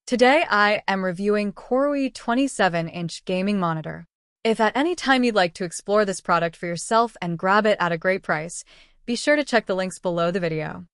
Today I am reviewing KOORUI 27-inch gaming monitor. If at any time you'd like to explore this product for yourself and grab it at a great price, be sure to check the links below the video.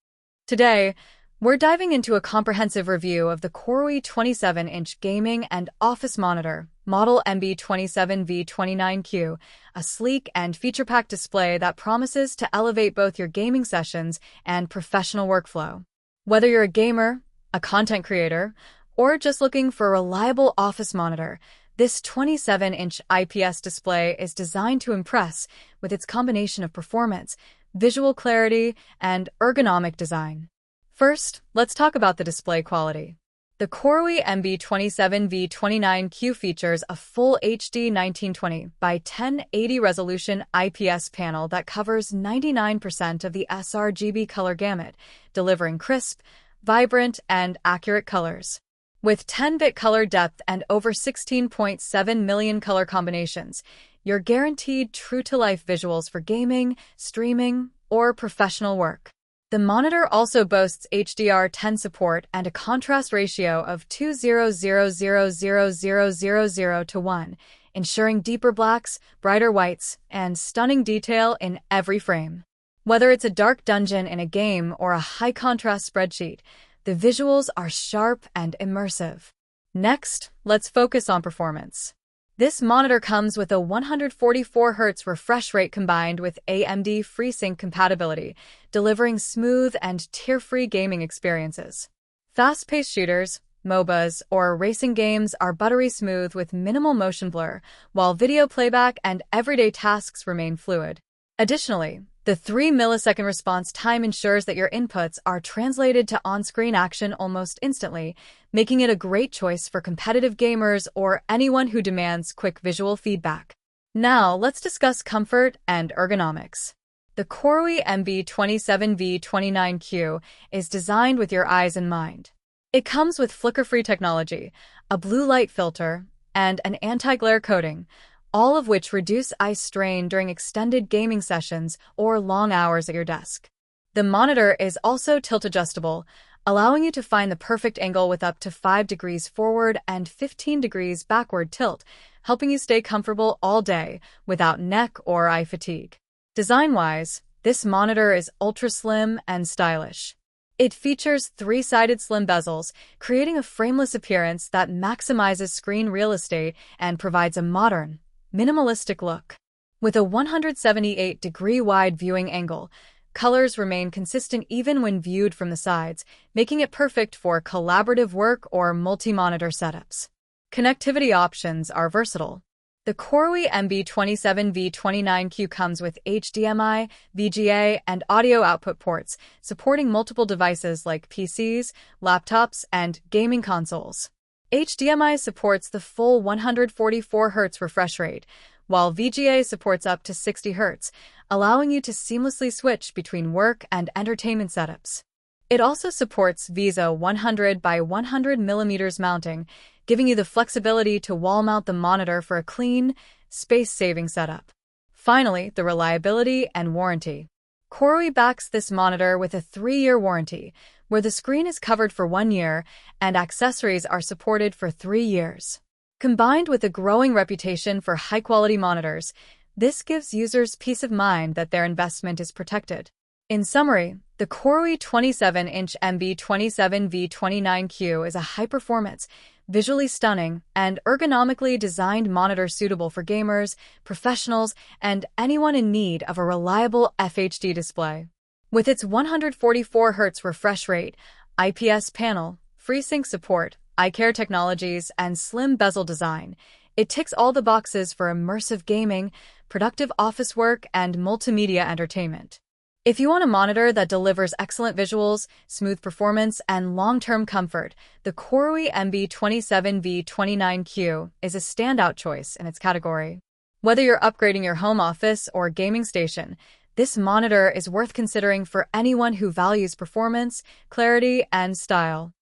Today, we're diving into a comprehensive review of the KOORUI 27-inch gaming and office monitor, model MB27V29Q, a sleek and feature-packed display that promises to elevate both your gaming sessions and professional workflow. Whether you're a gamer, a content creator, or just looking for a reliable office monitor, this 27-inch IPS display is designed to impress with its combination of performance, visual clarity, and ergonomic design. First, let's talk about the display quality. The KOORUI MB27V29Q features a full HD 1920 by 1080 resolution IPS panel that covers 99% of the sRGB color gamut, delivering crisp, vibrant, and accurate colors. With 10-bit color depth and over 16.7 million color combinations, you're guaranteed true-to-life visuals for gaming, streaming, or professional work. The monitor also boasts HDR10 support and a contrast ratio of 20:000:000:1, ensuring deeper blacks, brighter whites, and stunning detail in every frame. Whether it's a dark dungeon in a game or a high-contrast spreadsheet, the visuals are sharp and immersive. Next, let's focus on performance. This monitor comes with a 144Hz refresh rate combined with AMD FreeSync compatibility, delivering smooth and tear-free gaming experiences. Fast-paced shooters, MOBAs, or racing games are buttery smooth with minimal motion blur, while video playback and everyday tasks remain fluid. Additionally, the 3-millisecond response time ensures that your inputs are translated to on-screen action almost instantly, making it a great choice for competitive gamers or anyone who demands quick visual feedback. Now, let's discuss comfort and ergonomics. The KOORUI MB27V29Q is designed with your eyes in mind. It comes with flicker-free technology, a blue light filter, and an anti-glare coating, all of which reduce eye strain during extended gaming sessions or long hours at your desk. The monitor is also tilt-adjustable, allowing you to find the perfect angle with up to 5 degrees forward and 15 degrees backward tilt, helping you stay comfortable all day without neck or eye fatigue. Design-wise, this monitor is ultra-slim and stylish. It features 3-sided slim bezels, creating a frameless appearance that maximizes screen real estate and provides a modern, minimalistic look. With a 178-degree wide viewing angle, colors remain consistent even when viewed from the sides, making it perfect for collaborative work or multi-monitor setups. Connectivity options are versatile. The KOORUI MB27V29Q comes with HDMI, VGA, and audio output ports, supporting multiple devices like PCs, laptops, and gaming consoles. HDMI supports the full 144Hz refresh rate, while VGA supports up to 60 Hz, allowing you to seamlessly switch between work and entertainment setups. It also supports VESA 100 by 100 mm mounting, giving you the flexibility to wall mount the monitor for a clean, space-saving setup. Finally, the reliability and warranty. KOORUI backs this monitor with a 3-year warranty, where the screen is covered for 1 year and accessories are supported for 3 years. Combined with a growing reputation for high-quality monitors, this gives users peace of mind that their investment is protected. In summary, the KOORUI 27-inch MB27V29Q is a high-performance, visually stunning, and ergonomically designed monitor suitable for gamers, professionals, and anyone in need of a reliable FHD display. With its 144Hz refresh rate, IPS panel, FreeSync support, eye care technologies, and slim bezel design, it ticks all the boxes for immersive gaming, productive office work, and multimedia entertainment. If you want a monitor that delivers excellent visuals, smooth performance, and long-term comfort, the KOORUI MB27V29Q is a standout choice in its category. Whether you're upgrading your home office or gaming station, this monitor is worth considering for anyone who values performance, clarity, and style.